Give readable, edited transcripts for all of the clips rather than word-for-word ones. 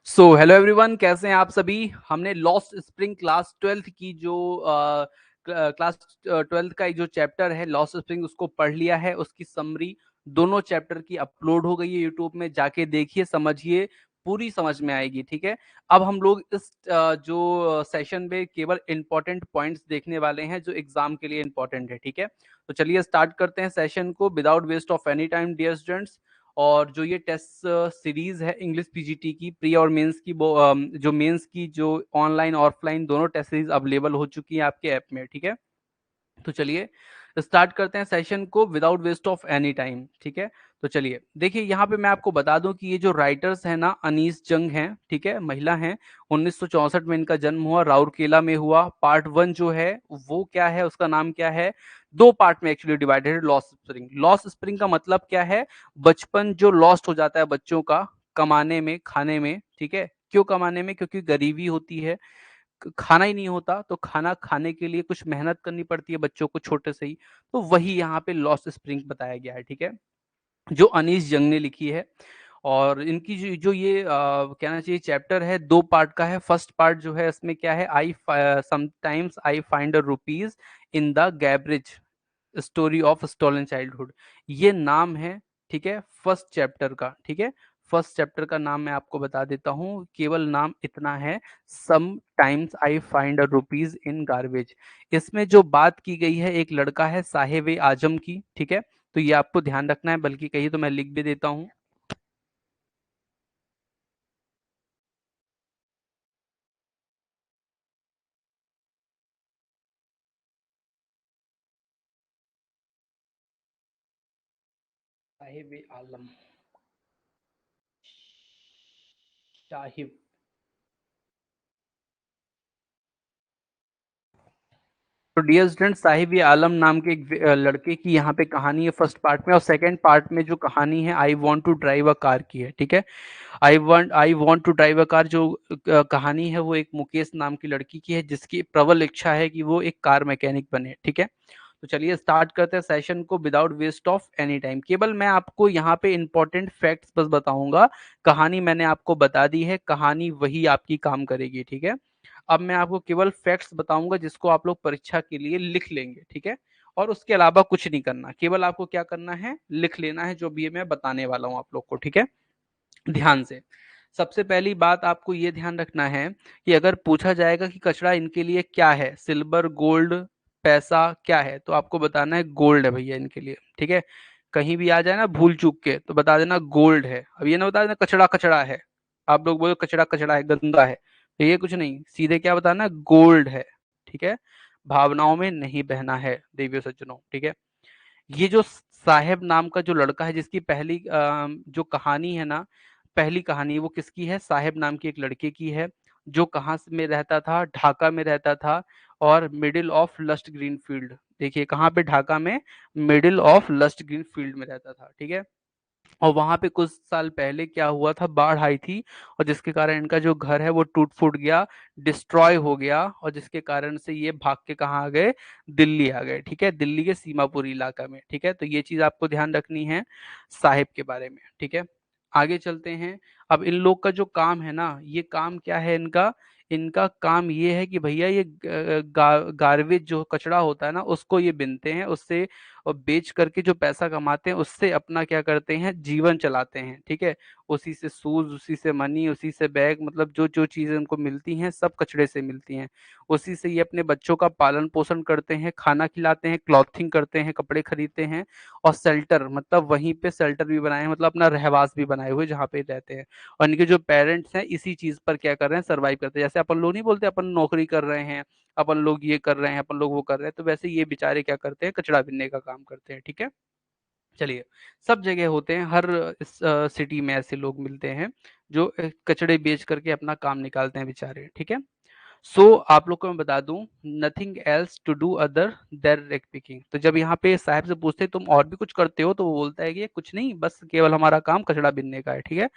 So hello everyone, कैसे हैं आप सभी। हमने लॉस्ट स्प्रिंग क्लास 12th की जो क्लास 12th का एक जो चैप्टर है लॉस्ट स्प्रिंग उसको पढ़ लिया है। उसकी समरी दोनों चैप्टर की अपलोड हो गई है यूट्यूब में, जाके देखिए, समझिए, पूरी समझ में आएगी। ठीक है। अब हम लोग इस जो सेशन में केवल इंपॉर्टेंट पॉइंट्स देखने वाले हैं जो एग्जाम के लिए इंपॉर्टेंट है। ठीक है, तो चलिए स्टार्ट करते हैं सेशन को without waste of any time dear students. और जो ये टेस्ट सीरीज है इंग्लिश पीजीटी की प्री और मेंस की, वो जो मेंस की जो ऑनलाइन ऑफलाइन दोनों टेस्ट सीरीज अवेलेबल हो चुकी है आपके ऐप में। ठीक है, तो चलिए स्टार्ट करते हैं सेशन को without waste of any time. ठीक है, तो चलिए देखिए, यहाँ पे मैं आपको बता दूं कि ये जो राइटर्स हैं ना, अनीस जंग हैं। ठीक है, महिला हैं। 1964 में इनका जन्म हुआ, राउरकेला में हुआ। पार्ट वन जो है वो क्या है, उसका नाम क्या है, दो पार्ट में एक्चुअली डिवाइडेड है। लॉस्ट स्प्रिंग, लॉस्ट स्प्रिंग का मतलब क्या है, बचपन जो लॉस्ट हो जाता है बच्चों का कमाने में, खाने में। ठीक है, क्यों कमाने में, क्योंकि गरीबी होती है, खाना ही नहीं होता, तो खाना खाने के लिए कुछ मेहनत करनी पड़ती है बच्चों को छोटे से ही। तो वही यहाँ पे लॉस्ट स्प्रिंग बताया गया है। ठीक है, जो अनीस जंग ने लिखी है। और इनकी जो ये कहना चाहिए चैप्टर है, दो पार्ट का है। फर्स्ट पार्ट जो है इसमें क्या है, I sometimes I find a rupees in the garbage, story of stolen childhood, ये नाम है। ठीक है, फर्स्ट चैप्टर का। ठीक है, फर्स्ट चैप्टर का नाम मैं आपको बता देता हूँ, केवल नाम इतना है, sometimes I find a rupees in garbage. इसमें जो बात की गई है, एक लड़का है साहिब ए आजम की। ठीक है, तो ये आपको ध्यान रखना है, बल्कि कहीं तो मैं लिख भी देता हूँ। साहिब ए आलम, साहिब। तो डियर स्टूडेंट, साहिब ये आलम नाम के एक लड़के की यहाँ पे कहानी है फर्स्ट पार्ट में। और सेकंड पार्ट में जो कहानी है, I want to drive a car की है। ठीक है, I want to drive a car, जो कहानी है वो एक मुकेश नाम की लड़की की है, जिसकी प्रबल इच्छा है कि वो एक कार मैकेनिक बने। ठीक है, तो चलिए स्टार्ट करते हैं सेशन को without waste of any time. केवल मैं आपको यहाँ पे इंपॉर्टेंट फैक्ट्स बस बताऊंगा। कहानी मैंने आपको बता दी है, कहानी वही आपकी काम करेगी। ठीक है, अब मैं आपको केवल फैक्ट्स बताऊंगा जिसको आप लोग परीक्षा के लिए लिख लेंगे। ठीक है, और उसके अलावा कुछ नहीं करना, केवल आपको क्या करना है, लिख लेना है जो भी मैं बताने वाला हूँ आप लोग को। ठीक है, ध्यान से। सबसे पहली बात आपको ये ध्यान रखना है कि अगर पूछा जाएगा कि कचरा इनके लिए क्या है, सिल्वर, गोल्ड, पैसा क्या है, तो आपको बताना है गोल्ड है भैया इनके लिए। ठीक है, कहीं भी आ जाए ना भूल चूक के, तो बता देना गोल्ड है। अब ये ना बता देना कचड़ा कचड़ा है, आप लोग बोलो कचड़ा कचड़ा है, गंदा है, तो ये कुछ नहीं, सीधे क्या बताना, गोल्ड है। ठीक है, भावनाओं में नहीं बहना है देवियों सज्जनों। ठीक है, ये जो साहेब नाम का जो लड़का है, जिसकी पहली जो कहानी है ना, पहली कहानी वो किसकी है, साहेब नाम की एक लड़के की है, जो कहाँ में रहता था, ढाका में रहता था। और middle of lush green field, देखिए कहाँ पे, ढाका में middle of lush green field में रहता था। ठीक है, और वहां पे कुछ साल पहले क्या हुआ था, बाढ़ आई थी, और जिसके कारण इनका जो घर है वो टूट फूट गया, डिस्ट्रॉय हो गया, और जिसके कारण से ये भाग के कहाँ आ गए, दिल्ली आ गए। ठीक है, दिल्ली के सीमापुरी इलाका में। ठीक है, तो ये चीज आपको ध्यान रखनी है साहिब के बारे में। ठीक है, आगे चलते हैं। अब इन लोग का जो काम है ना, ये काम क्या है इनका, इनका काम ये है कि भैया ये गार्बेज जो कचड़ा होता है ना, उसको ये बिनते हैं, उससे और बेच करके जो पैसा कमाते हैं उससे अपना क्या करते हैं, जीवन चलाते हैं। ठीक है, उसी से शूज, उसी से मनी, उसी से बैग, मतलब जो जो चीजें उनको मिलती हैं सब कचड़े से मिलती हैं। उसी से ये अपने बच्चों का पालन पोषण करते हैं, खाना खिलाते हैं, क्लॉथिंग करते हैं, कपड़े खरीदते हैं। और शेल्टर, मतलब वहीं पे शेल्टर भी बनाए हैं, मतलब अपना रहवास भी बनाए हुए जहाँ पे रहते हैं। और इनके जो पेरेंट्स हैं इसी चीज पर क्या कर रहे हैं, सर्वाइव करते हैं। जैसे अपन लोग नहीं बोलते अपन नौकरी कर रहे हैं, अपन लोग ये कर रहे हैं, अपन लोग वो कर रहे हैं, तो वैसे ये बेचारे क्या करते हैं, कचड़ा बीनने का काम करते हैं। ठीक है, चलिए, सब जगह होते हैं, हर सिटी में ऐसे लोग मिलते हैं जो कचड़े बेच करके अपना काम निकालते हैं बेचारे। ठीक है, सो आप लोग को मैं बता दूं, nothing else to do other than rag picking. तो जब यहाँ पे साहब से पूछते हैं तुम और भी कुछ करते हो, तो वो बोलता है कि कुछ नहीं, बस केवल हमारा काम कचड़ा बीनने का है। ठीक है,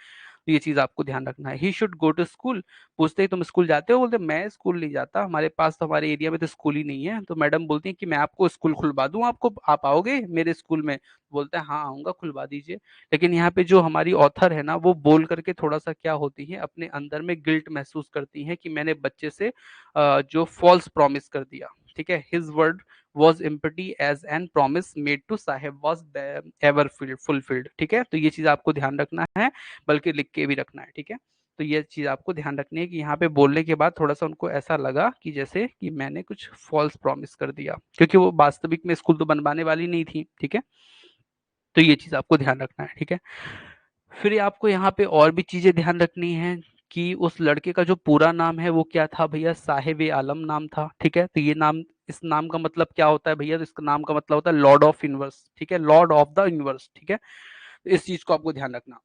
तो ये चीज आपको ध्यान रखना है। He should go to school, पूछते हैं तुम स्कूल जाते हो, बोलते मैं स्कूल नहीं जाता, हमारे पास तो हमारे एरिया में तो स्कूल ही नहीं है। तो मैडम बोलती है कि मैं आपको स्कूल खुलवा दूं, आपको आप आओगे मेरे स्कूल में? बोलता है हाँ आऊंगा, खुलवा दीजिए। लेकिन यहाँ पे जो हमारी ऑथर है ना, वो बोल करके थोड़ा सा क्या होती है, अपने अंदर में गिल्ट महसूस करती है कि मैंने बच्चे से जो फॉल्स प्रॉमिस कर दिया। ठीक है, his word was empty as an promise made to Saheb was ever fulfilled। ठीक है, तो ये चीज आपको ध्यान रखना है, बल्कि लिख के भी रखना है। ठीक है, तो ये चीज आपको ध्यान रखनी है कि यहाँ पे बोलने के बाद थोड़ा सा उनको ऐसा लगा कि जैसे कि मैंने कुछ फॉल्स प्रॉमिस कर दिया, क्योंकि वो वास्तविक में स्कूल तो बनवाने वाली नहीं थी। ठीक है, तो ये चीज आपको ध्यान रखना है। ठीक है, फिर आपको यहाँ पे और भी चीजें ध्यान रखनी है कि उस लड़के का जो पूरा नाम है वो क्या था भैया, साहिब आलम नाम था। ठीक है, तो ये नाम, इस नाम का मतलब क्या होता है भैया, तो इसका नाम का मतलब होता है लॉर्ड ऑफ यूनिवर्स। ठीक है, लॉर्ड ऑफ द यूनिवर्स। ठीक है, तो इस चीज को आपको ध्यान रखना।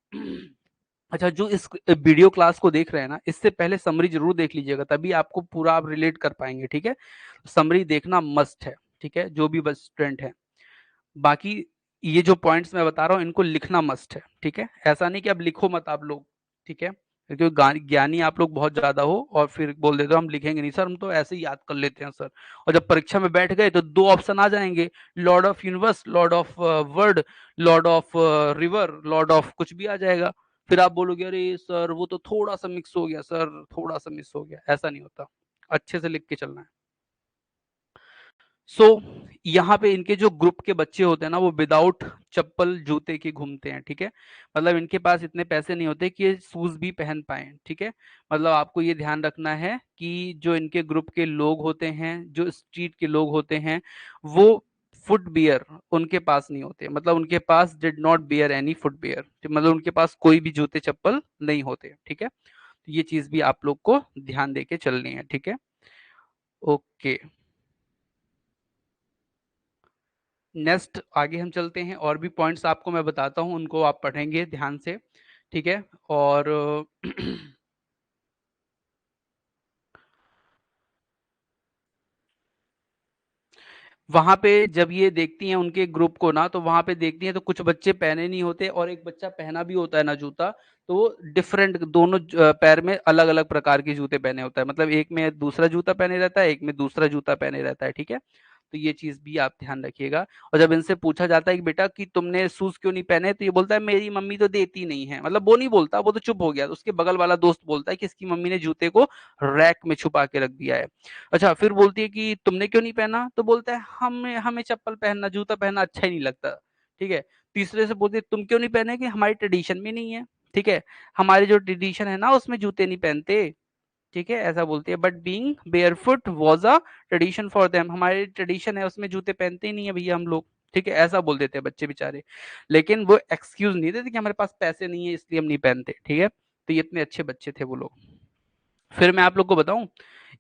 अच्छा, जो इस वीडियो क्लास को देख रहे हैं ना, इससे पहले समरी जरूर देख लीजिएगा, तभी आपको पूरा आप रिलेट कर पाएंगे। ठीक है, समरी देखना मस्ट है। ठीक है, जो भी बस स्टूडेंट है, बाकी ये जो पॉइंट्स मैं बता रहा हूँ इनको लिखना मस्ट है। ठीक है, ऐसा नहीं कि अब लिखो मत आप लोग। ठीक है, क्योंकि ज्ञानी आप लोग बहुत ज्यादा हो और फिर बोल देते हो हम लिखेंगे नहीं सर, हम तो ऐसे ही याद कर लेते हैं सर। और जब परीक्षा में बैठ गए तो दो ऑप्शन आ जाएंगे, Lord of universe, Lord of word, Lord of river, Lord of कुछ भी आ जाएगा। फिर आप बोलोगे अरे सर वो तो थोड़ा सा मिक्स हो गया सर, थोड़ा सा मिस हो गया। ऐसा नहीं होता, अच्छे से लिख के चलना है। सो यहाँ पे इनके जो ग्रुप के बच्चे होते हैं ना, वो विदाउट चप्पल जूते के घूमते हैं। ठीक है, मतलब इनके पास इतने पैसे नहीं होते कि ये शूज भी पहन पाए। ठीक है, मतलब आपको ये ध्यान रखना है कि जो इनके ग्रुप के लोग होते हैं, जो स्ट्रीट के लोग होते हैं, वो फुट बियर उनके पास नहीं होते, मतलब उनके पास did not bear any foot bear, मतलब उनके पास कोई भी जूते चप्पल नहीं होते। ठीक है, तो ये चीज भी आप लोग को ध्यान देके चलनी है। ठीक है, ओके, नेक्स्ट आगे हम चलते हैं, और भी पॉइंट्स आपको मैं बताता हूँ, उनको आप पढ़ेंगे ध्यान से। ठीक है, और वहां पे जब ये देखती हैं उनके ग्रुप को ना, तो वहां पे देखती हैं तो कुछ बच्चे पहने नहीं होते और एक बच्चा पहना भी होता है ना जूता, तो वो डिफरेंट, दोनों पैर में अलग अलग प्रकार के जूते पहने होता है, मतलब एक में दूसरा जूता पहने रहता है, एक में दूसरा जूता पहने रहता है। ठीक है, तो ये चीज भी आप ध्यान रखिएगा। और जब इनसे पूछा जाता है कि बेटा कि तुमने शूज क्यों नहीं पहने, तो ये बोलता है मेरी मम्मी तो देती नहीं है, मतलब वो नहीं बोलता, वो तो चुप हो गया। तो उसके बगल वाला दोस्त बोलता है कि इसकी मम्मी ने जूते को रैक में छुपा के रख दिया है। अच्छा, फिर बोलती है कि तुमने क्यों नहीं पहना, तो बोलता है हमें हमें चप्पल पहनना, जूता पहनना अच्छा ही नहीं लगता। ठीक है, तीसरे से बोलती है तुम क्यों नहीं पहने, कि हमारी ट्रेडिशन में नहीं है। ठीक है, हमारी जो ट्रेडिशन है ना उसमें जूते नहीं पहनते। ठीक है, ऐसा बोलती है, but being barefoot was a tradition for them, हमारी ट्रेडिशन है उसमें जूते पहनते ही नहीं है भैया हम लोग। ठीक है, ऐसा बोल देते हैं बच्चे बेचारे, लेकिन वो एक्सक्यूज नहीं देते कि हमारे पास पैसे नहीं है इसलिए हम नहीं पहनते। ठीक है, तो ये इतने अच्छे बच्चे थे वो लोग। फिर मैं आप लोग को बताऊं,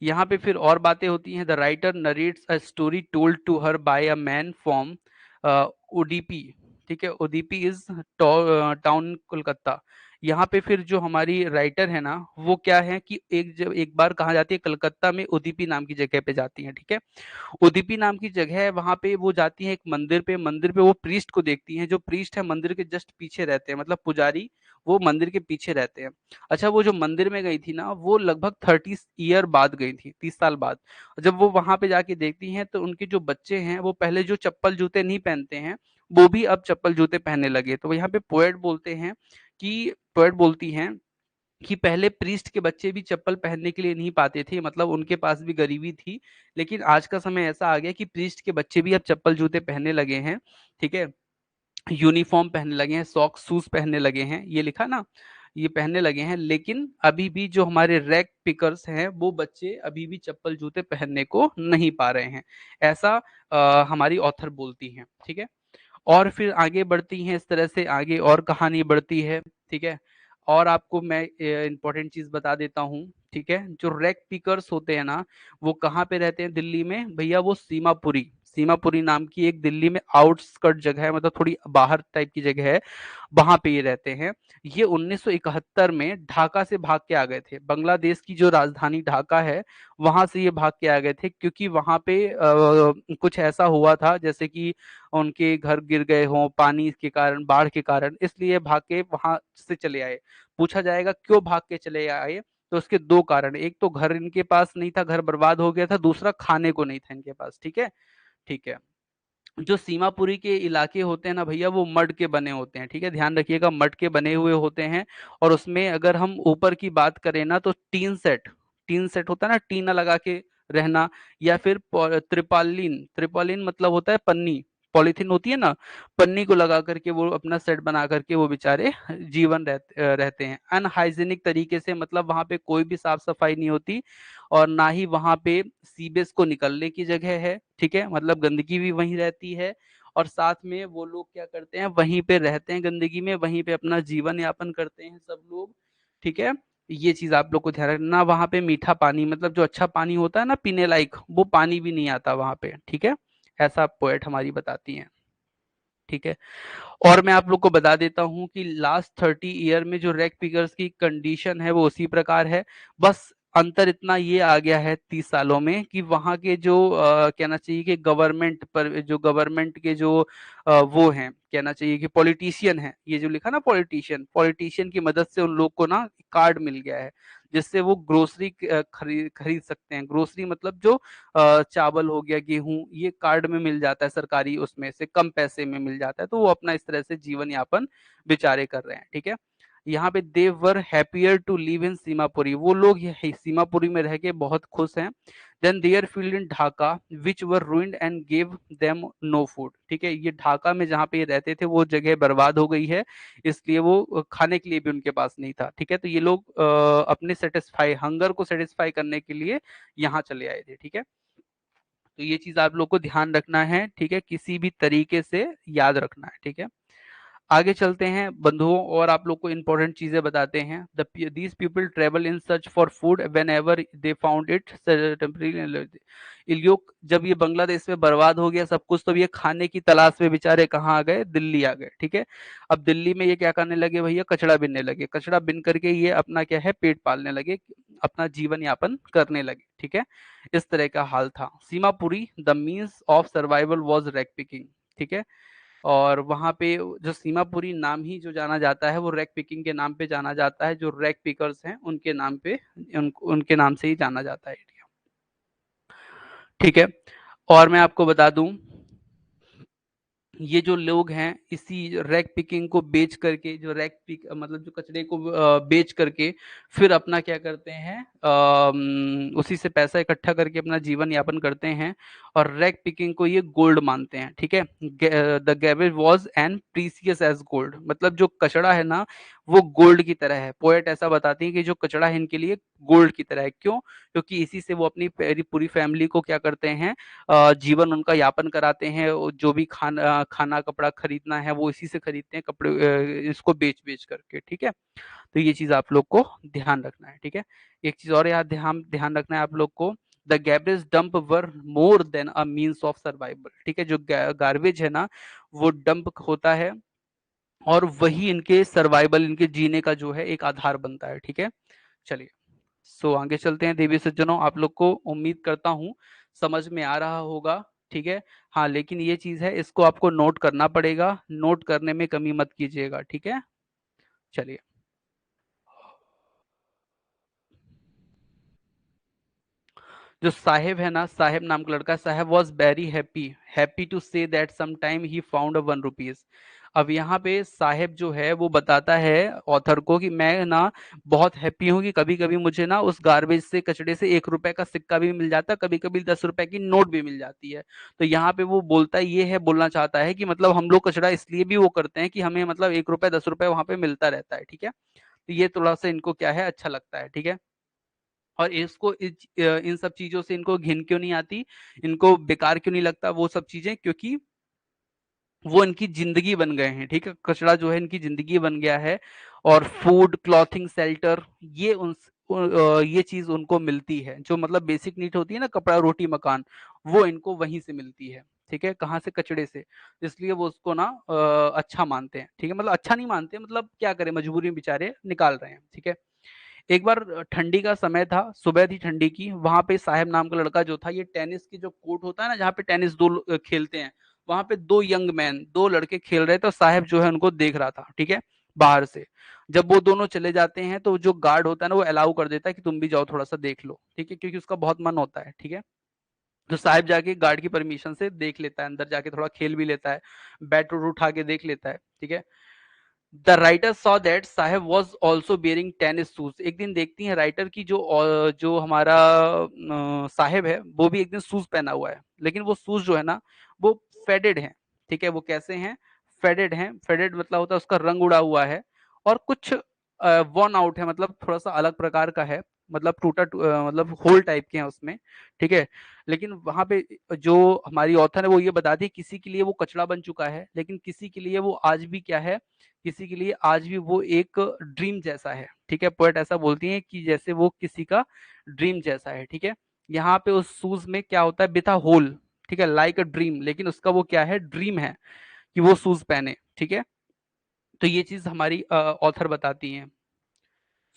यहाँ पे फिर और बातें होती हैं। The writer narrates a story told to her by a man from Udipi. ठीक है, ओडीपी इज टाउन कोलकाता। यहाँ पे फिर जो हमारी राइटर है ना, वो क्या है कि एक बार कहा जाती है कलकत्ता में ओडीपी नाम की जगह पे जाती है। ठीक है, उदीपी नाम की जगह है, वहां पे वो जाती है एक मंदिर पे, मंदिर पे वो प्रीस्ट को देखती हैं, जो प्रीस्ट है मंदिर के जस्ट पीछे रहते हैं, मतलब पुजारी वो मंदिर के पीछे रहते हैं। अच्छा, वो जो मंदिर में गई थी ना, वो लगभग 30 ईयर बाद गई थी, 30 साल बाद। जब वो वहां पे जाके देखती हैं तो उनके जो बच्चे हैं, वो पहले जो चप्पल जूते नहीं पहनते हैं, वो भी अब चप्पल जूते पहनने लगे। तो यहाँ पे पोएट बोलते हैं कि, पोएट बोलती हैं कि पहले प्रीस्ट के बच्चे भी चप्पल पहनने के लिए नहीं पाते थे, मतलब उनके पास भी गरीबी थी। लेकिन आज का समय ऐसा आ गया कि प्रीस्ट के बच्चे भी अब चप्पल जूते पहनने लगे हैं। ठीक है, यूनिफॉर्म पहनने लगे हैं, सॉक्स शूज पहनने लगे हैं, ये लिखा ना, ये पहनने लगे हैं। लेकिन अभी भी जो हमारे रैक पिकर्स हैं, वो बच्चे अभी भी चप्पल जूते पहनने को नहीं पा रहे हैं, ऐसा हमारी ऑथर बोलती हैं। ठीक है, और फिर आगे बढ़ती हैं इस तरह से, आगे और कहानी बढ़ती है। ठीक है, और आपको मैं इंपॉर्टेंट चीज बता देता हूँ। ठीक है, जो रैक पिकर्स होते हैं ना, वो कहाँ पे रहते हैं दिल्ली में भैया, वो सीमापुरी, सीमापुरी नाम की एक दिल्ली में आउटस्कर्ट जगह है, मतलब थोड़ी बाहर टाइप की जगह है, वहां पे ये रहते हैं। ये 1971 में ढाका से भाग के आ गए थे, बांग्लादेश की जो राजधानी ढाका है, वहां से ये भाग के आ गए थे, क्योंकि वहां पे कुछ ऐसा हुआ था जैसे कि उनके घर गिर गए हों पानी के कारण, बाढ़ के कारण, इसलिए भाग के वहां से चले आए। पूछा जाएगा क्यों भाग के चले आए, तो उसके दो कारण, एक तो घर इनके पास नहीं था, घर बर्बाद हो गया था, दूसरा खाने को नहीं था इनके पास। ठीक है, ठीक है। जो सीमापुरी के इलाके होते हैं ना भैया, वो मड के बने होते हैं, ठीक है, ध्यान रखिएगा, मड के बने हुए होते हैं। और उसमें अगर हम ऊपर की बात करें ना, तो टीन सेट होता है ना, टीना लगा के रहना, या फिर त्रिपालिन, त्रिपालिन मतलब होता है पन्नी, पॉलीथीन होती है ना, पन्नी को लगा करके वो अपना सेट बना करके वो बेचारे रहते हैं अनहाइजीनिक तरीके से, मतलब वहां पे कोई भी साफ सफाई नहीं होती, और ना ही वहां पे सीबेज को निकलने की जगह है, ठीक है, मतलब गंदगी भी वहीं रहती है, और साथ में वो लोग क्या करते हैं, वहीं पे रहते हैं गंदगी में, वहीं पे अपना जीवन यापन करते हैं सब लोग। ठीक है, ये चीज आप लोग को ध्यान रखना, वहां पे मीठा पानी, मतलब जो अच्छा पानी होता है ना पीने लायक, वो पानी भी नहीं आता वहां पे। ठीक है, ऐसा पोएट हमारी बताती हैं। ठीक है, और मैं आप लोग को बता देता हूं कि लास्ट 30 ईयर में जो रेक पिकर्स की कंडीशन है वो उसी प्रकार है। बस अंतर इतना ये आ गया है 30 सालों में, कि वहाँ के जो कहना चाहिए कि गवर्नमेंट पर, जो गवर्नमेंट के जो वो हैं, कहना चाहिए कि पॉलिटिशियन है, ये जो लिखा ना पॉलिटिशियन, पॉलिटिशियन की मदद से उन लोग को ना कार्ड मिल गया है, जिससे वो ग्रोसरी खरीद खरीद सकते हैं। ग्रोसरी मतलब जो चावल हो गया, गेहूं, ये कार्ड में मिल जाता है, सरकारी उसमें से कम पैसे में मिल जाता है, तो वो अपना इस तरह से जीवन यापन बेचारे कर रहे हैं। ठीक है, यहाँ पे they were happier to live in Seemapuri, वो लोग सीमापुरी में रह के बहुत खुश हैं। Then their field in Dhaka which were ruined and gave them no food. ठीक है, ये ढाका में जहाँ पे ये रहते थे वो जगह बर्बाद हो गई है, इसलिए वो खाने के लिए भी उनके पास नहीं था। ठीक है, तो ये लोग अपने सेटिस्फाई, हंगर को सेटिस्फाई करने के लिए यहाँ चले आए थे। ठीक है, तो ये चीज आप लोग को ध्यान रखना है। ठीक है, किसी भी तरीके से याद रखना है। ठीक है, आगे चलते हैं बंधुओं, और आप लोग को इंपॉर्टेंट चीजें बताते हैं। These people travel in search for food whenever they found it temporary. इलियोक, जब ये बांग्लादेश में बर्बाद हो गया सब कुछ, तो ये खाने की तलाश में बेचारे कहाँ आ गए, दिल्ली आ गए। ठीक है, अब दिल्ली में ये क्या करने लगे भैया, कचड़ा बिनने लगे, कचड़ा बिन करके ये अपना क्या है, पेट पालने लगे, अपना जीवन यापन करने लगे। ठीक है, इस तरह का हाल था Seemapuri. The means of survival was rag picking. ठीक है, और वहाँ पे जो सीमापुरी नाम ही जो जाना जाता है, वो रैक पिकिंग के नाम पे जाना जाता है, जो रैक पिकर्स हैं उनके नाम पे, उनके नाम से ही जाना जाता है एरिया। ठीक है, और मैं आपको बता दूं, ये जो लोग हैं इसी रैक पिकिंग को बेच करके, जो रैक पिक मतलब जो कचरे को बेच करके, फिर अपना क्या करते हैं, उसी से पैसा इकट्ठा करके अपना जीवन यापन करते हैं, और रैक पिकिंग को ये गोल्ड मानते हैं। ठीक है, the garbage was an precious as gold, मतलब जो कचड़ा है ना वो गोल्ड की तरह है। पोएट ऐसा बताती है कि जो कचड़ा है इनके लिए गोल्ड की तरह है। क्यों? क्योंकि इसी से वो अपनी पूरी फैमिली को क्या करते हैं, जीवन उनका यापन कराते हैं, जो भी खाना कपड़ा खरीदना है वो इसी से खरीदते हैं, कपड़े इसको बेच बेच करके। ठीक है, तो ये चीज आप लोग को ध्यान रखना है। ठीक है, एक चीज और याद ध्यान ध्यान रखना है आप लोग को, the garbage dump were more than a means of survival. ठीक है, जो गार्बेज है ना वो डंप होता है, और वही इनके सर्वाइवल, इनके जीने का जो है एक आधार बनता है। ठीक है, चलिए, सो आगे चलते हैं देवी सज्जनों, आप लोग को उम्मीद करता हूँ समझ में आ रहा होगा। ठीक है, हाँ, लेकिन ये चीज है, इसको आपको नोट करना पड़ेगा, नोट करने में कमी मत कीजिएगा। ठीक है, चलिए, जो साहेब है ना, साहेब नाम का लड़का, Saheb was very happy, happy to say that some time he found a 1 rupees. अब यहाँ पे साहेब जो है वो बताता है ऑथर को कि मैं ना बहुत हैप्पी हूँ कि कभी कभी मुझे ना उस गार्बेज से, कचड़े से 1 रुपए का सिक्का भी मिल जाता है, कभी कभी 10 रुपए की नोट भी मिल जाती है। तो यहाँ पे वो बोलता ये है, बोलना चाहता है कि मतलब हम लोग कचड़ा इसलिए भी वो करते हैं कि हमें मतलब 1 रुपए 10 रुपए वहां पे मिलता रहता है। ठीक है, तो ये थोड़ा सा इनको क्या है, अच्छा लगता है। ठीक है, और इसको इन सब चीजों से इनको घिन क्यों नहीं आती, इनको बेकार क्यों नहीं लगता वो सब चीजें, क्योंकि वो इनकी जिंदगी बन गए हैं। ठीक है, कचड़ा जो है इनकी जिंदगी बन गया है, और फूड, क्लॉथिंग, शेल्टर, ये ये चीज उनको मिलती है, जो मतलब बेसिक नीड होती है ना, कपड़ा रोटी मकान, वो इनको वहीं से मिलती है। ठीक है, कहाँ से, कचड़े से, इसलिए वो उसको ना अच्छा मानते हैं। ठीक है, मतलब अच्छा नहीं मानते, मतलब क्या करें, मजबूरी में बेचारे निकाल रहे हैं। ठीक है, एक बार ठंडी का समय था, सुबह थी ठंडी की, वहां पे साहब नाम का लड़का जो था, ये टेनिस की जो कोर्ट होता है ना जहाँ पे टेनिस दो खेलते हैं, वहां पे दो यंग मैन, दो लड़के खेल रहे थे, और साहब जो है उनको देख रहा था। ठीक है, बाहर से जब वो दोनों चले जाते हैं तो जो गार्ड होता है ना वो अलाउ कर देता है कि तुम भी जाओ थोड़ा सा देख लो, ठीक है, क्योंकि उसका बहुत मन होता है, ठीक है। तो साहिब जाके गार्ड की परमिशन से देख लेता है, अंदर जाके थोड़ा खेल भी लेता है, बैट उठा के देख लेता है, ठीक है। The writer saw that Saheb was also bearing tennis shoes. एक दिन देखती है राइटर की जो हमारा साहेब है वो भी एक दिन शूज पहना हुआ है, लेकिन वो शूज जो है ना वो फेडेड है, ठीक है। वो कैसे हैं? फेडेड हैं। फेडेड मतलब होता है उसका रंग उड़ा हुआ है और कुछ वॉर्न आउट है, मतलब थोड़ा सा अलग प्रकार का है, मतलब मतलब होल टाइप के हैं उसमें, ठीक है। लेकिन वहां पे जो हमारी ऑथर है वो ये बताती है किसी के लिए वो कचड़ा बन चुका है, लेकिन किसी के लिए वो आज भी क्या है, किसी के लिए आज भी वो एक ड्रीम जैसा है, ठीक है। पोएट ऐसा बोलती है कि जैसे वो किसी का ड्रीम जैसा है, ठीक है। यहाँ पे उस शूज में क्या होता है, बिथा होल, ठीक है, लाइक अ ड्रीम, लेकिन उसका वो क्या है, ड्रीम है कि वो शूज पहने, ठीक है। तो ये चीज हमारी ऑथर बताती है।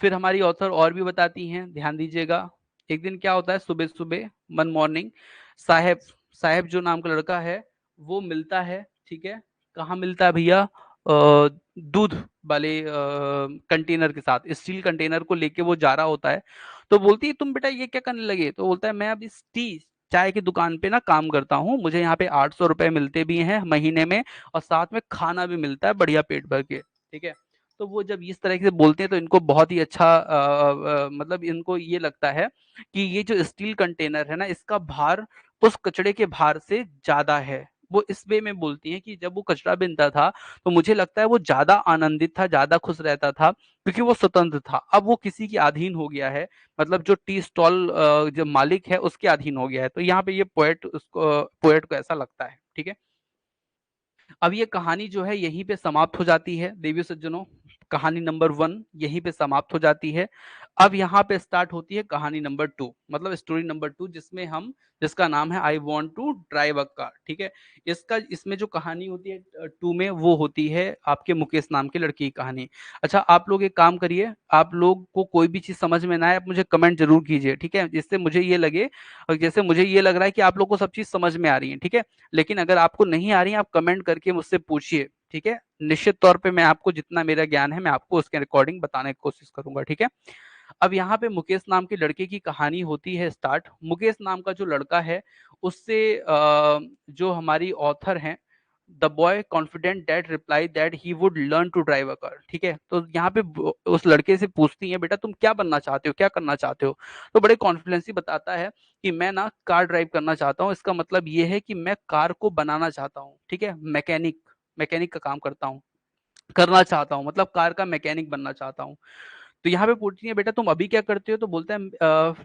फिर हमारी ऑथर और भी बताती हैं, ध्यान दीजिएगा। एक दिन क्या होता है, सुबह सुबह वन मॉर्निंग साहेब साहेब जो नाम का लड़का है वो मिलता है, ठीक है। कहाँ मिलता है भैया? दूध वाले कंटेनर के साथ, स्टील कंटेनर को लेके वो जा रहा होता है। तो बोलती है तुम बेटा ये क्या करने लगे? तो बोलता है मैं अब इस चाय की दुकान पे ना काम करता हूँ, मुझे यहाँ पे 800 रुपए मिलते भी हैं महीने में, और साथ में खाना भी मिलता है बढ़िया पेट भर के, ठीक है। तो वो जब इस तरह से बोलते हैं तो इनको बहुत ही अच्छा मतलब इनको ये लगता है कि ये जो स्टील कंटेनर है ना इसका भार उस कचड़े के भार से ज्यादा है। वो इस वे में बोलती हैं कि जब वो कचरा बिनता था तो मुझे लगता है वो ज्यादा आनंदित था, ज्यादा खुश रहता था, क्योंकि वो स्वतंत्र था। अब वो किसी की अधीन हो गया है, मतलब जो टी स्टॉल जो मालिक है उसके अधीन हो गया है। तो यहाँ पे ये पोएट को ऐसा लगता है, ठीक है। अब ये कहानी जो है यहीं पे समाप्त हो जाती है देवी सज्जनों। कहानी नंबर 1 यहीं पे समाप्त हो जाती है। अब यहाँ पे स्टार्ट होती है कहानी नंबर 2, मतलब स्टोरी नंबर 2, जिसका नाम है I want to drive a car, ठीक है। इसमें जो कहानी होती है 2 में, वो होती है आपके मुकेश नाम के लड़की की कहानी। अच्छा, आप लोग एक काम करिए, आप लोग को कोई भी चीज समझ में ना आए आप मुझे कमेंट जरूर कीजिए, ठीक है, जिससे मुझे ये लगे, और जैसे मुझे ये लग रहा है कि आप लोग को सब चीज समझ में आ रही है, ठीक है। लेकिन अगर आपको नहीं आ रही है आप कमेंट करके मुझसे पूछिए, ठीक है। निश्चित तौर पे मैं आपको जितना मेरा ज्ञान है मैं आपको उसके अकॉर्डिंग बताने की कोशिश करूंगा, ठीक है। अब यहाँ पे मुकेश नाम के लड़के की कहानी होती है स्टार्ट। मुकेश नाम का जो लड़का है उससे जो हमारी ऑथर हैं, the boy confident that reply that he would learn to drive a car, ठीक है। तो यहाँ पे उस लड़के से पूछती है बेटा तुम क्या बनना चाहते हो, क्या करना चाहते हो? तो बड़े कॉन्फिडेंस बताता है कि मैं ना कार ड्राइव करना चाहता हूँ। इसका मतलब ये है कि मैं कार को बनाना चाहता हूँ, ठीक है। मैकेनिक मैकेनिक का काम करना चाहता हूँ, मतलब कार का मैकेनिक बनना चाहता हूँ। तो यहाँ पे पूछती है बेटा तुम अभी क्या करते हो? तो बोलता है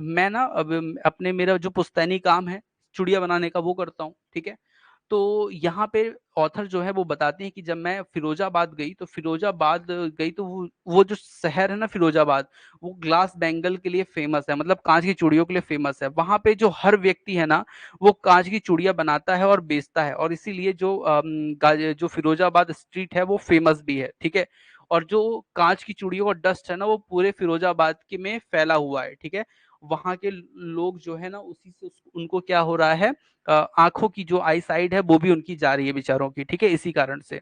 मैं ना अब अपने मेरा जो पुश्तैनी काम है चूड़िया बनाने का वो करता हूँ, ठीक है। तो यहाँ पे ऑथर जो है वो बताते हैं कि जब मैं फिरोजाबाद गई तो वो जो शहर है ना फिरोजाबाद, वो ग्लास बैंगल के लिए फेमस है, मतलब कांच की चूड़ियों के लिए फेमस है। वहां पे जो हर व्यक्ति है ना वो कांच की चूड़ियां बनाता है और बेचता है, और इसीलिए जो फिरोजाबाद स्ट्रीट है वो फेमस भी है, ठीक है। और जो कांच की चूड़ियों का डस्ट है ना वो पूरे फिरोजाबाद के में फैला हुआ है, ठीक है। वहां के लोग जो है ना उसी से उनको क्या हो रहा है, आंखों की जो आई साइड है वो भी उनकी जा रही है बेचारों की, ठीक है, इसी कारण से,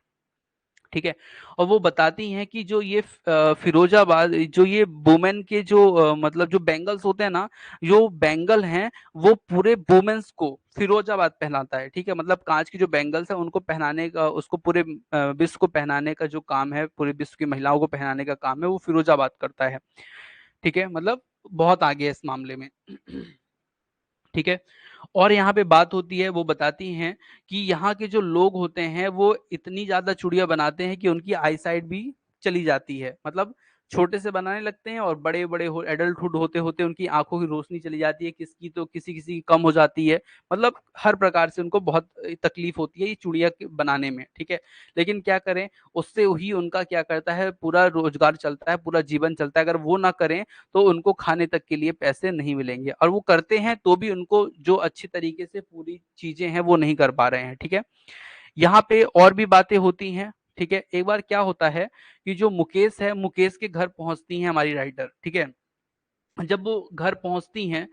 ठीक है। और वो बताती हैं कि जो ये फिरोजाबाद जो ये वुमेन के जो मतलब जो बैंगल्स होते हैं ना, जो बैंगल हैं वो पूरे वुमेन्स को फिरोजाबाद पहनाता है, ठीक है। मतलब कांच की जो बैंगल्स है उनको पहनाने का, उसको पूरे विश्व को पहनाने का जो काम है, पूरे विश्व की महिलाओं को पहनाने का काम है वो फिरोजाबाद करता है, ठीक है। मतलब बहुत आगे है इस मामले में ठीक है। और यहाँ पे बात होती है, वो बताती हैं कि यहाँ के जो लोग होते हैं वो इतनी ज्यादा चूड़ियां बनाते हैं कि उनकी आई साइड भी चली जाती है, मतलब छोटे से बनाने लगते हैं और बड़े बड़े एडल्टहुड होते होते उनकी आंखों की रोशनी चली जाती है, किसकी तो किसी किसी की कम हो जाती है, मतलब हर प्रकार से उनको बहुत तकलीफ होती है ये चूड़ियां बनाने में, ठीक है। लेकिन क्या करें, उससे ही उनका क्या करता है, पूरा रोजगार चलता है, पूरा जीवन चलता है। अगर वो ना करें तो उनको खाने तक के लिए पैसे नहीं मिलेंगे, और वो करते हैं तो भी उनको जो अच्छी तरीके से पूरी चीजें हैं वो नहीं कर पा रहे हैं, ठीक है। यहाँ पे और भी बातें होती हैं, ठीक है। एक बार क्या होता है कि जो मुकेश है, मुकेश के घर पहुंचती हैं हमारी राइटर, ठीक है। जब वो घर पहुंचती हैं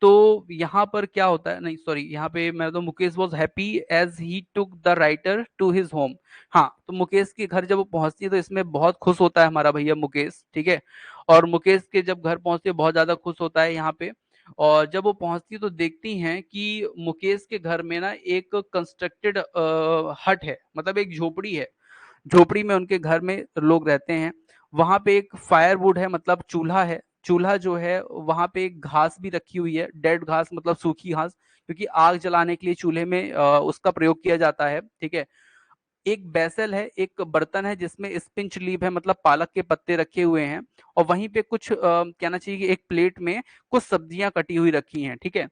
तो यहाँ पर क्या होता है, नहीं सॉरी, यहाँ पे मैं तो Mukesh was happy as he took the writer to his home. हाँ, तो मुकेश के घर जब वो पहुंचती है तो इसमें बहुत खुश होता है हमारा भैया मुकेश, ठीक है। और मुकेश के जब घर पहुंचती है बहुत ज्यादा खुश होता है यहाँ पे। और जब वो पहुंचती है तो देखती हैं कि मुकेश के घर में ना एक कंस्ट्रक्टेड हट है, मतलब एक झोपड़ी है। झोपड़ी में उनके घर में लोग रहते हैं। वहां पे एक फायरवुड है, मतलब चूल्हा है। चूल्हा जो है वहां पे एक घास भी रखी हुई है, डेड घास मतलब सूखी घास, क्योंकि आग जलाने के लिए चूल्हे में उसका प्रयोग किया जाता है, ठीक है। एक बैसल है, एक बर्तन है जिसमें स्पिंच लीफ है, मतलब पालक के पत्ते रखे हुए हैं। और वहीं पे कुछ कहना चाहिए कि एक प्लेट में कुछ सब्जियां कटी हुई रखी हैं, ठीक है।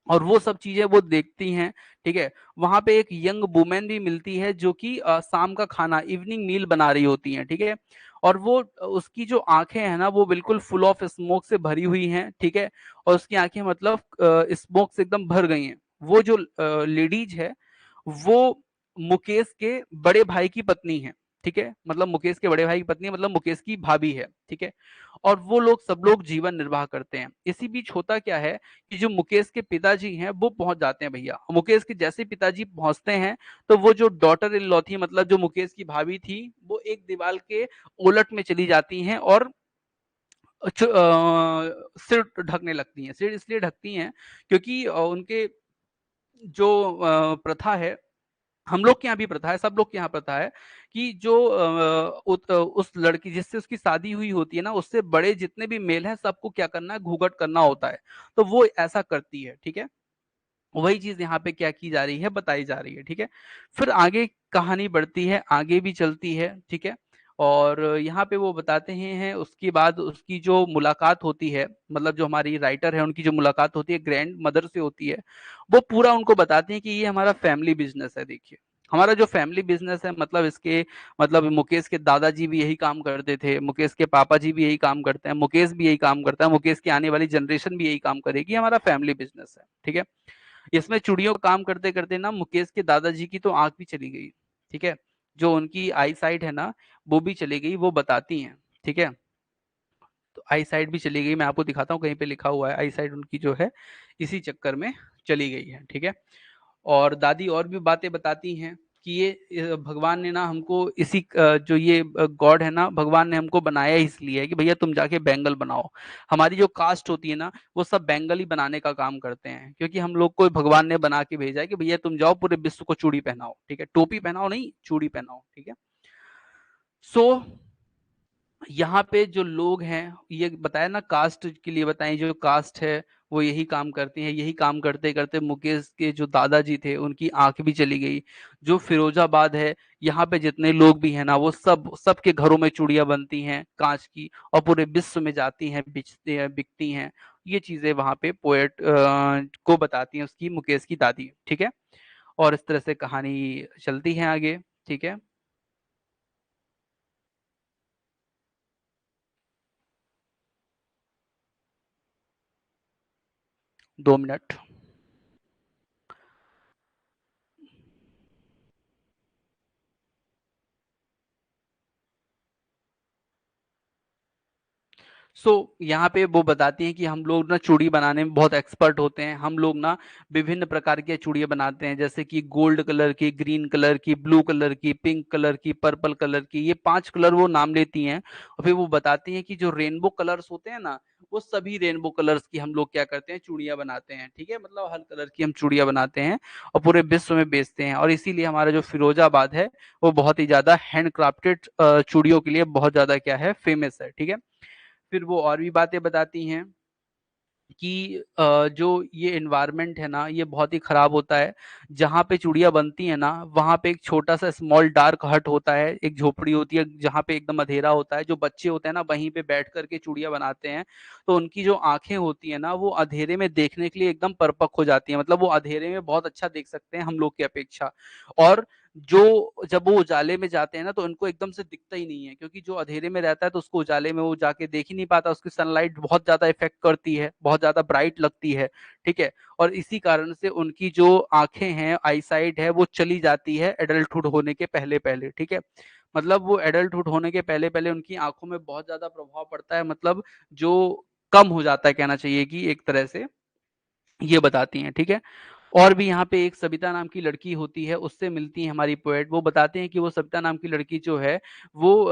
और वो सब चीजें वो देखती हैं, ठीक है। वहां पे एक यंग वुमेन भी मिलती है जो कि शाम का खाना इवनिंग मील बना रही होती हैं, ठीक है। और वो उसकी जो आंखें हैं ना वो बिल्कुल फुल ऑफ स्मोक से भरी हुई हैं, ठीक है। और उसकी आंखें मतलब स्मोक से एकदम भर गई हैं। वो जो लेडीज है वो मुकेश के बड़े भाई की पत्नी है, ठीक है। मतलब मुकेश के बड़े भाई की पत्नी मतलब मुकेश की भाभी है, ठीक है। और वो लोग सब लोग जीवन निर्वाह करते हैं। इसी बीच होता क्या है कि जो मुकेश के पिताजी हैं वो पहुंच जाते हैं भैया। मुकेश के जैसे पिताजी पहुंचते हैं तो वो जो डॉटर इन लॉ थी, मतलब जो मुकेश की भाभी थी, वो एक दीवार के उलट में चली जाती हैं और सिर ढकने लगती हैं। सिर इसलिए ढकती हैं क्योंकि उनके जो प्रथा है, हम लोग के यहाँ भी प्रथा है, सब लोग के यहाँ प्रथा है कि जो उस लड़की जिससे उसकी शादी हुई होती है ना, उससे बड़े जितने भी मेल हैं सबको क्या करना है, घूंघट करना होता है। तो वो ऐसा करती है, ठीक है। वही चीज यहाँ पे क्या की जा रही है, बताई जा रही है, ठीक है। फिर आगे कहानी बढ़ती है, आगे भी चलती है, ठीक है। और यहाँ पे वो बताते हैं उसके बाद उसकी जो मुलाकात होती है, मतलब जो हमारी राइटर है उनकी जो मुलाकात होती है ग्रैंड मदर से होती है। वो पूरा उनको बताते हैं कि ये हमारा फैमिली बिजनेस है। देखिए, हमारा जो फैमिली बिजनेस है, मतलब इसके मतलब मुकेश के दादाजी भी यही काम करते थे, मुकेश के पापा जी भी यही काम करते हैं, मुकेश भी यही काम करता है, मुकेश की आने वाली जनरेशन भी यही काम करेगी, हमारा फैमिली बिजनेस है, ठीक है। इसमें चूड़ियों का काम करते करते ना मुकेश के दादाजी की तो आंख भी चली गई, ठीक है। जो उनकी आई साइड है ना वो भी चली गई, वो बताती हैं, ठीक है। तो आई साइड भी चली गई, मैं आपको दिखाता हूँ, कहीं पे लिखा हुआ है आई साइड उनकी जो है इसी चक्कर में चली गई है, ठीक है। और दादी और भी बातें बताती हैं कि ये भगवान ने ना हमको इसी जो ये गॉड है ना, भगवान ने हमको बनाया इसलिए है कि भैया तुम जाके बैंगल बनाओ। हमारी जो कास्ट होती है ना वो सब बैंगल ही बनाने का काम करते हैं, क्योंकि हम लोग को भगवान ने बना के भेजा है कि भैया तुम जाओ पूरे विश्व को चूड़ी पहनाओ, ठीक है। टोपी पहनाओ नहीं, चूड़ी पहनाओ, ठीक है। सो यहाँ पे जो लोग हैं, ये बताया ना कास्ट के लिए बताएं, जो कास्ट है वो यही काम करते हैं। यही काम करते करते मुकेश के जो दादाजी थे उनकी आंख भी चली गई। जो फिरोजाबाद है, यहाँ पे जितने लोग भी हैं ना वो सब सबके घरों में चूड़ियां बनती हैं कांच की, और पूरे विश्व में जाती हैं, बिचते हैं, बिकती हैं। ये चीजें वहां पे पोएट को बताती हैं उसकी, मुकेश की दादी, ठीक है। और इस तरह से कहानी चलती है आगे, ठीक है। 2 मिनट। सो यहाँ पे वो बताती हैं कि हम लोग ना चूड़ी बनाने में बहुत एक्सपर्ट होते हैं। हम लोग ना विभिन्न प्रकार की चूड़ियाँ बनाते हैं, जैसे कि गोल्ड कलर की, ग्रीन कलर की, ब्लू कलर की, पिंक कलर की, पर्पल कलर की, ये 5 कलर वो नाम लेती हैं। और फिर वो बताती हैं कि जो रेनबो कलर्स होते हैं ना, वो सभी रेनबो कलर्स की हम लोग क्या करते हैं, चूड़ियाँ बनाते हैं, ठीक है। मतलब हर कलर की हम चूड़ियाँ बनाते हैं और पूरे विश्व में बेचते हैं। और इसीलिए हमारा जो फिरोजाबाद है वो बहुत ही ज्यादा हैंड क्राफ्टेड चूड़ियों के लिए बहुत ज्यादा क्या है, फेमस है, ठीक है। फिर वो और भी बातें बताती हैं कि जो ये एनवायरनमेंट है ना ये बहुत ही खराब होता है। जहाँ पे चूड़ियाँ बनती है ना वहाँ पे एक छोटा सा स्मॉल डार्क हट होता है, एक झोपड़ी होती है जहाँ पे एकदम अंधेरा होता है। जो बच्चे होते हैं ना वहीं पे बैठ करके चूड़ियाँ बनाते हैं। तो उनकी जो आंखें होती है ना वो अंधेरे में देखने के लिए एकदम परपक हो जाती है, मतलब वो अंधेरे में बहुत अच्छा देख सकते हैं हम लोग की अपेक्षा। और जो जब वो उजाले में जाते हैं ना तो उनको एकदम से दिखता ही नहीं है, क्योंकि जो अंधेरे में रहता है तो उसको उजाले में वो जाके देख ही नहीं पाता, उसकी सनलाइट बहुत ज्यादा इफेक्ट करती है, बहुत ज्यादा ब्राइट लगती है, ठीक है। और इसी कारण से उनकी जो आंखें हैं, आईसाइट है, वो चली जाती है एडल्टहुड होने के पहले पहले, ठीक है। मतलब वो एडल्टहुड होने के पहले पहले उनकी आंखों में बहुत ज्यादा प्रभाव पड़ता है, मतलब जो कम हो जाता है कहना चाहिए कि एक तरह से। ये बताती हैं, ठीक है। और भी यहाँ पे एक सविता नाम की लड़की होती है, उससे मिलती है हमारी पोएट। वो बताते हैं कि वो सविता नाम की लड़की जो है वो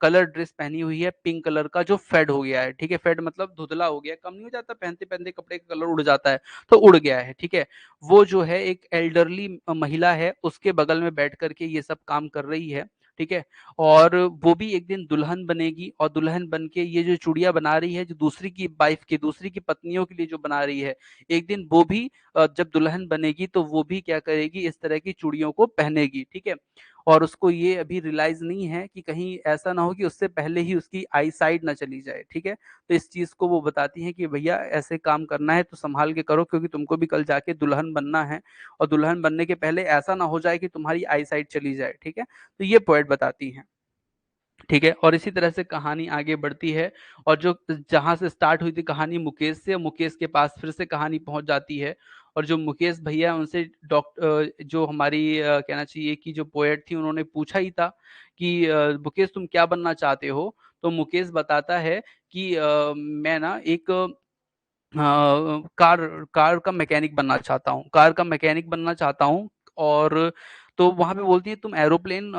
कलर ड्रेस पहनी हुई है पिंक कलर का, जो फेड हो गया है, ठीक है। फेड मतलब धुंधला हो गया, कम नहीं हो जाता, पहनते पहनते कपड़े का कलर उड़ जाता है, तो उड़ गया है, ठीक है। वो जो है एक एल्डरली महिला है, उसके बगल में बैठ करके ये सब काम कर रही है, ठीक है। और वो भी एक दिन दुल्हन बनेगी, और दुल्हन बन के ये जो चूड़ियां बना रही है, जो दूसरी की वाइफ की, दूसरी की पत्नियों के लिए जो बना रही है, एक दिन वो भी जब दुल्हन बनेगी तो वो भी क्या करेगी, इस तरह की चूड़ियों को पहनेगी, ठीक है। और उसको ये अभी रियलाइज नहीं है कि कहीं ऐसा ना हो कि उससे पहले ही उसकी आई साइड ना चली जाए, ठीक है। तो इस चीज को वो बताती हैं कि भैया ऐसे काम करना है तो संभाल के करो, क्योंकि तुमको भी कल जाके दुल्हन बनना है, और दुल्हन बनने के पहले ऐसा ना हो जाए कि तुम्हारी आई साइड चली जाए, ठीक है। तो ये पॉइंट बताती हैं, ठीक है। और इसी तरह से कहानी आगे बढ़ती है, और जो जहां से स्टार्ट हुई थी कहानी मुकेश से, मुकेश के पास फिर से कहानी पहुंच जाती है। और जो मुकेश भैया उनसे डॉक्टर, जो हमारी कहना चाहिए कि जो पोएट थी, उन्होंने पूछा ही था कि मुकेश तुम क्या बनना चाहते हो। तो मुकेश बताता है कि मैं ना एक कार कार का मैकेनिक बनना चाहता हूँ, कार का मैकेनिक बनना चाहता हूँ। और तो वहां पे बोलती है तुम एरोप्लेन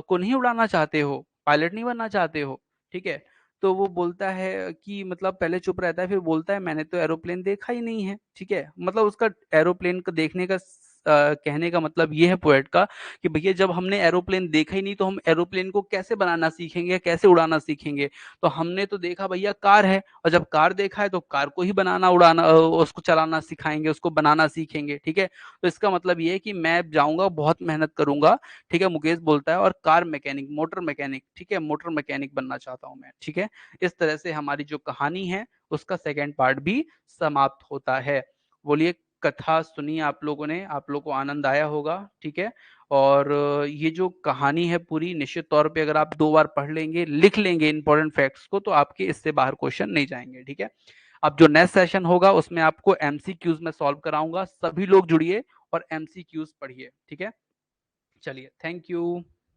को नहीं उड़ाना चाहते हो, पायलट नहीं बनना चाहते हो, ठीक है। तो वो बोलता है कि मतलब पहले चुप रहता है, फिर बोलता है मैंने तो एरोप्लेन देखा ही नहीं है, ठीक है। मतलब उसका एरोप्लेन को देखने का कहने का मतलब ये है पोएट का कि भैया जब हमने एरोप्लेन देखा ही नहीं तो हम एरोप्लेन को कैसे बनाना सीखेंगे, कैसे उड़ाना सीखेंगे। तो हमने तो देखा भैया कार है, और जब कार देखा है तो कार को ही बनाना उड़ाना उसको चलाना सिखाएंगे, उसको बनाना सीखेंगे, ठीक है। तो इसका मतलब ये है कि मैं जाऊंगा, बहुत मेहनत करूंगा, ठीक है। मुकेश बोलता है और कार मैकेनिक, मोटर मैकेनिक, ठीक है, मोटर मैकेनिक बनना चाहता हूं मैं, ठीक है। इस तरह से हमारी जो कहानी है उसका सेकेंड पार्ट भी समाप्त होता है। बोलिए, कथा सुनी आप लोगों ने, आप लोगों को आनंद आया होगा, ठीक है। और ये जो कहानी है पूरी, निश्चित तौर पे अगर आप 2 बार पढ़ लेंगे, लिख लेंगे इंपॉर्टेंट फैक्ट्स को, तो आपके इससे बाहर क्वेश्चन नहीं जाएंगे, ठीक है। अब जो नेक्स्ट सेशन होगा उसमें आपको एमसीक्यूज में सॉल्व कराऊंगा, सभी लोग जुड़िए और एमसीक्यूज पढ़िए, ठीक है। चलिए, थैंक यू।